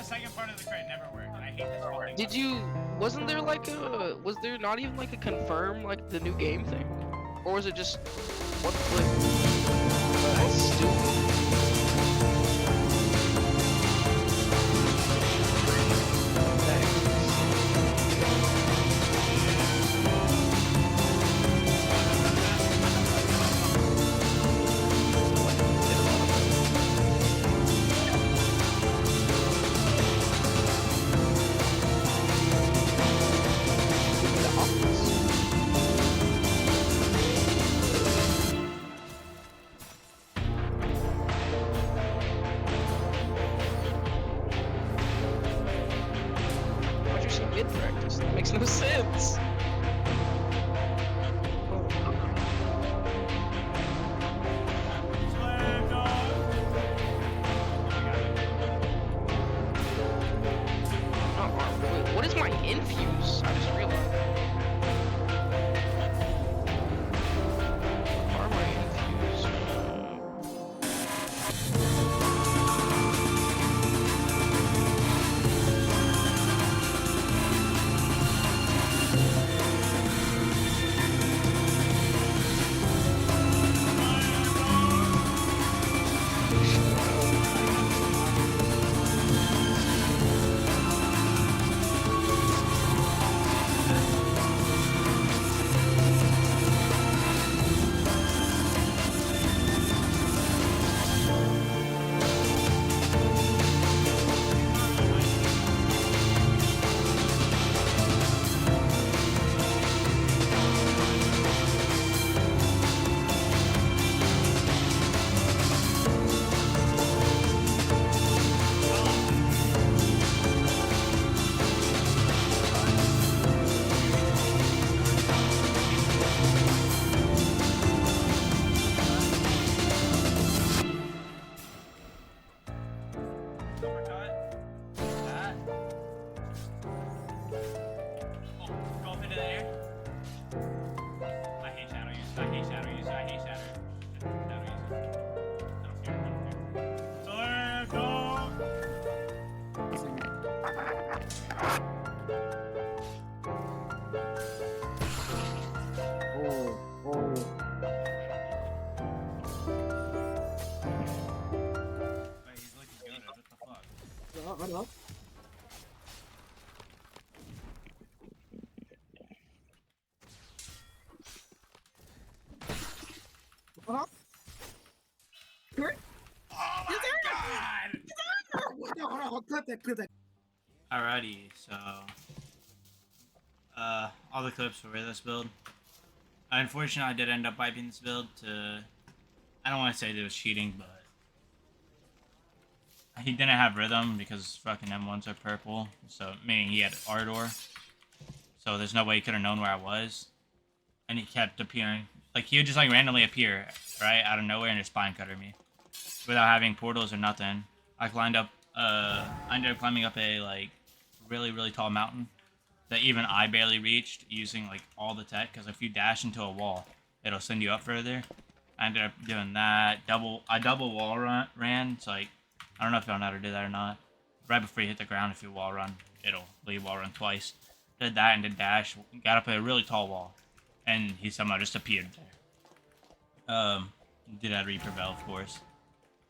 second part of the crit never worked. I hate this fucking. Did you? Wasn't there like a? Was there not even like a confirm like the new game thing, or was it just one click? That's stupid. Why'd you say mid practice? That makes no sense. Wait, what is my infuse? I just realized. Are my infuse? Alrighty, so all the clips were this build. Unfortunately, I did end up wiping this build to. I don't want to say it was cheating, but he didn't have rhythm because fucking M1s are purple, so meaning he had Ardor. So there's no way he could have known where I was, and he kept appearing. Like he would just like randomly appear right out of nowhere and just spine cutter me without having portals or nothing. I climbed up. I ended up climbing up a like really tall mountain that even I barely reached using like all the tech, because if you dash into a wall, it'll send you up further. I ended up doing that. I double wall ran. It's like, I don't know if y'all know how to do that or not. Right before you hit the ground, if you wall run, it'll leave wall run twice. Did that and did dash. Got up a really tall wall, and he somehow just appeared there. Did that Reaper Bell, of course.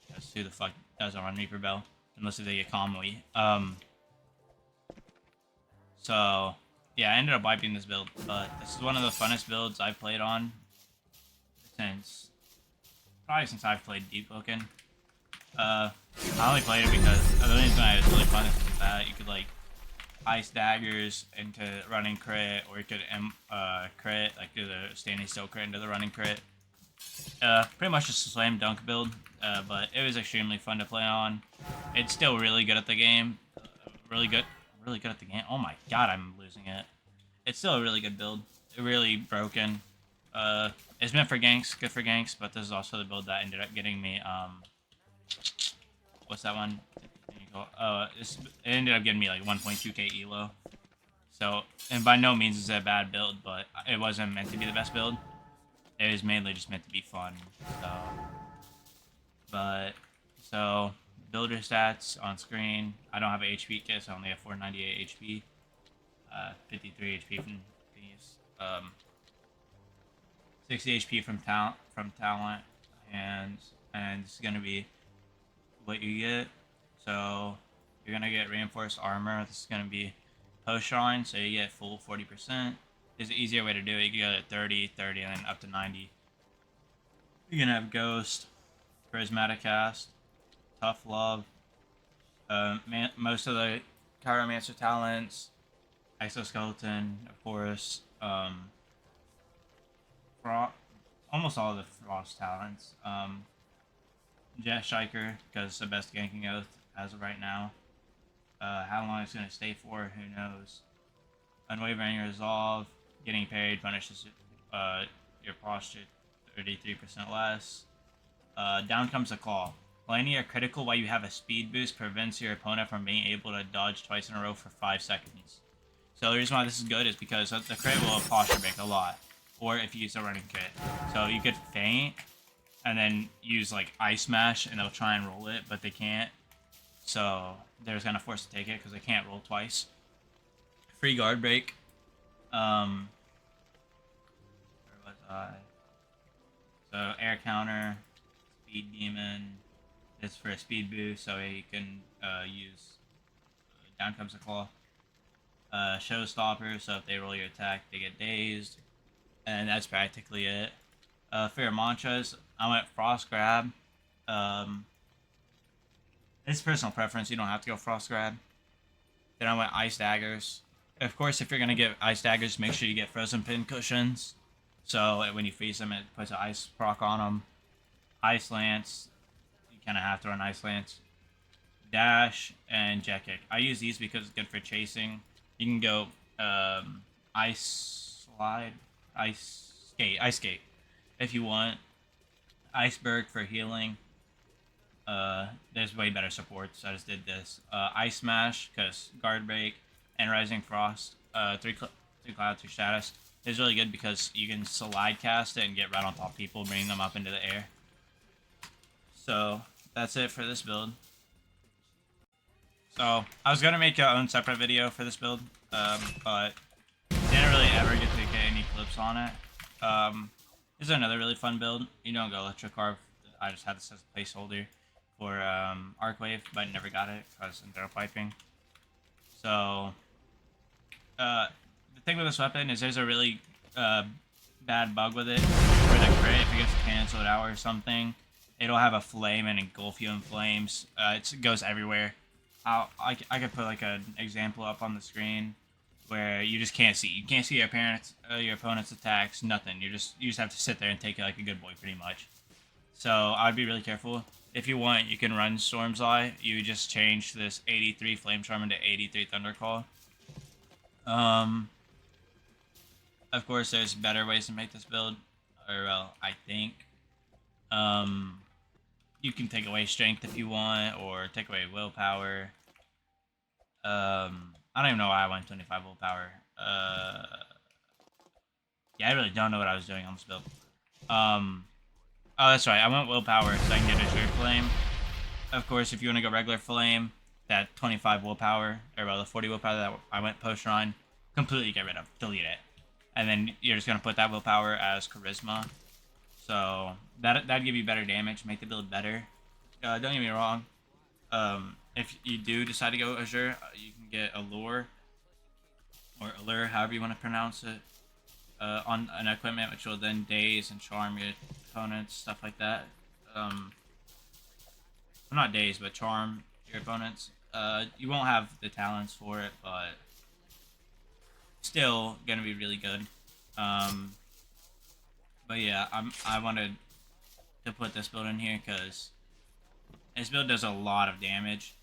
Because who the fuck doesn't run Reaper Bell? Unless they get calmly. So, yeah, I ended up wiping this build, but this is one of the funnest builds I've played on probably since I've played Deepwoken. I only played it because the only reason I was really fun is that you could like ice daggers into running crit, or you could crit, like do the standing still crit into the running crit. Pretty much just a slam dunk build, but it was extremely fun to play on. It's still really good at the game. Really good at the game. Oh my god, I'm losing it. It's still a really good build. Really broken. It's meant for ganks, good for ganks, but this is also the build that ended up getting me, what's that one? It ended up getting me like 1.2k elo. So, and by no means is it a bad build, but it wasn't meant to be the best build. It was mainly just meant to be fun. So, builder stats on screen. I don't have a HP kit, so I only have 498 HP. 53 HP from these. 60 HP from talent, and this is gonna be what you get. So you're gonna get reinforced armor. This is gonna be post shrine, so you get full 40%. There's an easier way to do it. You can go at 30, 30, and then up to 90. You're gonna have ghost, charismatic cast, tough love. Most of the chiromancer talents, exoskeleton, of course. Almost all of the frost talents. Jet Striker, because it's the best ganking oath as of right now. How long it's going to stay for, who knows. Unwavering Resolve, getting parried punishes your posture 33% less. Down comes the claw. Landing a critical while you have a speed boost prevents your opponent from being able to dodge twice in a row for 5 seconds. So the reason why this is good is because the crit will posture break a lot. Or if you use a running crit. So you could feint and then use like Ice Smash and they'll try and roll it, but they can't. So they're just gonna force to take it because they can't roll twice. Free guard break. Where was I? So air counter, speed demon. It's for a speed boost, so you can use down comes the claw. Showstopper, so if they roll your attack, they get dazed. And that's practically it. For your mantras, I went Frost Grab. It's personal preference, you don't have to go Frost Grab. Then I went Ice Daggers. Of course, if you're going to get Ice Daggers, make sure you get Frozen Pin Cushions. So when you freeze them, it puts an ice proc on them. Ice Lance, you kind of have to run Ice Lance. Dash and Jet Kick. I use these because it's good for chasing. You can go Ice Slide, Ice Skate if you want. Iceberg for healing. There's way better support, so I just did this. Ice Smash, because Guard Break and Rising Frost, 3 Cloud, 2 Status, is really good because you can slide cast it and get right on top of people, bringing them up into the air. So that's it for this build. So I was gonna make a own separate video for this build, but didn't really ever get to get any clips on it. This is another really fun build. You don't go Electrocarve. I just had this as a placeholder for Arcwave, but never got it because I'm Enduro Piping. So the thing with this weapon is there's a really bad bug with it. For the crit, if it gets cancelled out or something, it'll have a flame and engulf you in flames. It goes everywhere. I could put like an example up on the screen where you just can't see. You can't see your opponent's attacks, nothing. You just have to sit there and take it like a good boy, pretty much. So I'd be really careful. If you want, you can run Storm's Eye. You just change this 83 Flame Charm into 83 Thundercall. Of course, there's better ways to make this build, or well, I think. You can take away strength if you want, or take away willpower. I don't even know why I went 25 willpower. Yeah, I really don't know what I was doing on this build. Oh, that's right. I went willpower so I can get a Azure Flame. Of course, if you want to go regular Flame, that 25 willpower, or well, the 40 willpower that I went post run, completely get rid of. Delete it. And then you're just going to put that willpower as Charisma. So that'd give you better damage, make the build better. Don't get me wrong. If you do decide to go Azure, you can get Allure, or Allure, however you want to pronounce it, on an equipment, which will then daze and charm your opponents, stuff like that. Well, not daze, but charm your opponents. You won't have the talents for it, but still gonna be really good. But yeah, I wanted to put this build in here because this build does a lot of damage.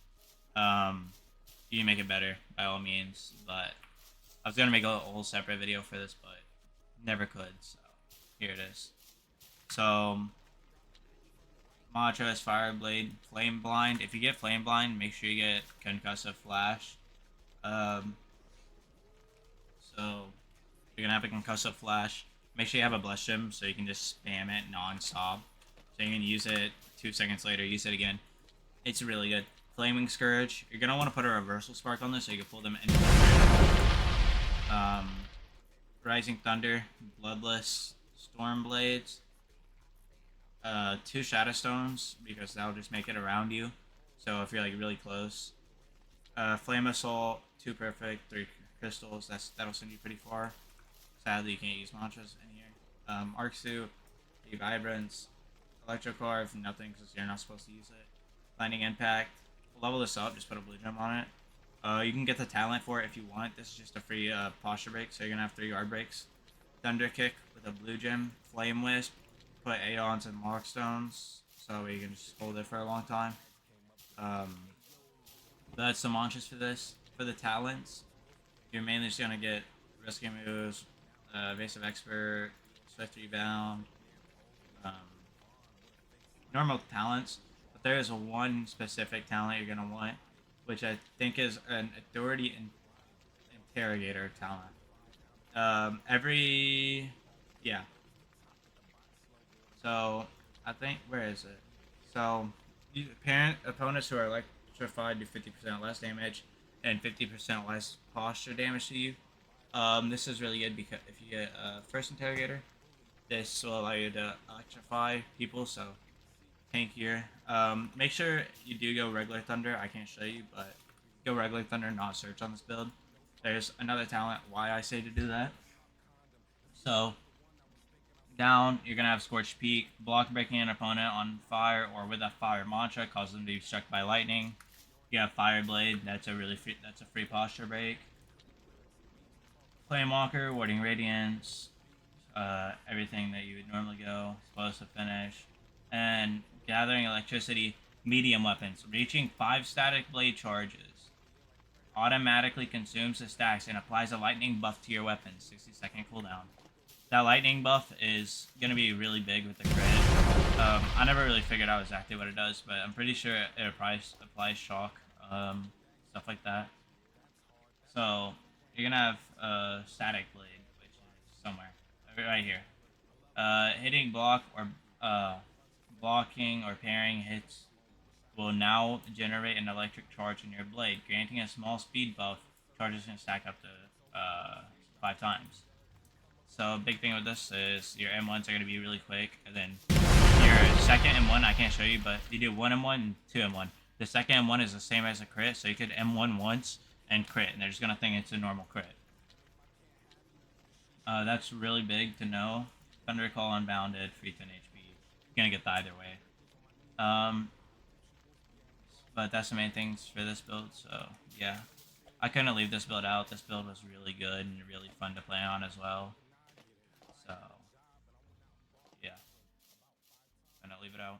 You can make it better by all means, but I was gonna make a whole separate video for this, but never could. So here it is. So Mantra is Fire Blade, Flame Blind. If you get Flame Blind, make sure you get Concussive Flash. So you're gonna have a Concussive Flash. Make sure you have a Bless Gem so you can just spam it non-stop. So you can use it 2 seconds later, use it again. It's really good. Flaming Scourge. You're gonna want to put a reversal spark on this so you can pull them in. Rising Thunder, Bloodless, Storm Blades, 2 Shadow Stones because that'll just make it around you. So if you're like really close, Flame Assault, 2 Perfect, 3 Crystals. That'll send you pretty far. Sadly, you can't use mantras in here. Arc Suit, Vibrance, Electrocarve, nothing because you're not supposed to use it. Lightning Impact. Level this up, just put a blue gem on it. You can get the talent for it if you want. This is just a free posture break, so you're gonna have 3 guard breaks. Thunder Kick with a blue gem. Flame Wisp. Put Aeons and Lockstones, so you can just hold it for a long time. That's the mantras for this. For the talents, you're mainly just gonna get risky moves, evasive expert, swift rebound, normal talents. But there is one specific talent you're gonna want, which I think is an authority interrogator talent. Yeah. So I think where is it? So parent opponents who are electrified do 50% less damage and 50% less posture damage to you. This is really good because if you get first interrogator, this will allow you to electrify people. So tankier. Make sure you do go regular thunder. I can't show you, but go regular thunder, not search on this build. There's another talent why I say to do that. So down, you're gonna have Scorched Peak, block breaking an opponent on fire or with a fire mantra, cause them to be struck by lightning. You have Fire Blade, that's a free posture break. Flamewalker, warding radiance, everything that you would normally go, explosive finish, and gathering electricity, medium weapons, reaching 5 static blade charges. Automatically consumes the stacks and applies a lightning buff to your weapon, 60-second cooldown. That lightning buff is going to be really big with the crit. I never really figured out exactly what it does, but I'm pretty sure it applies shock, stuff like that. So, you're going to have Static Blade, which is somewhere, right here. Hitting block or blocking or parrying hits will now generate an electric charge in your blade, granting a small speed buff. Charges can stack up to 5 times. So big thing with this is your M1s are going to be really quick, and then your second M1, I can't show you, but you do 1 M1 and 2 M1. The second M1 is the same as a crit, so you could M1 once and crit, and they're just going to think it's a normal crit. That's really big to know. Thunder Call Unbounded, free 10 HP. You're going to get that either way. But that's the main things for this build, so yeah. I couldn't leave this build out. This build was really good and really fun to play on as well. So, yeah. Gonna leave it out.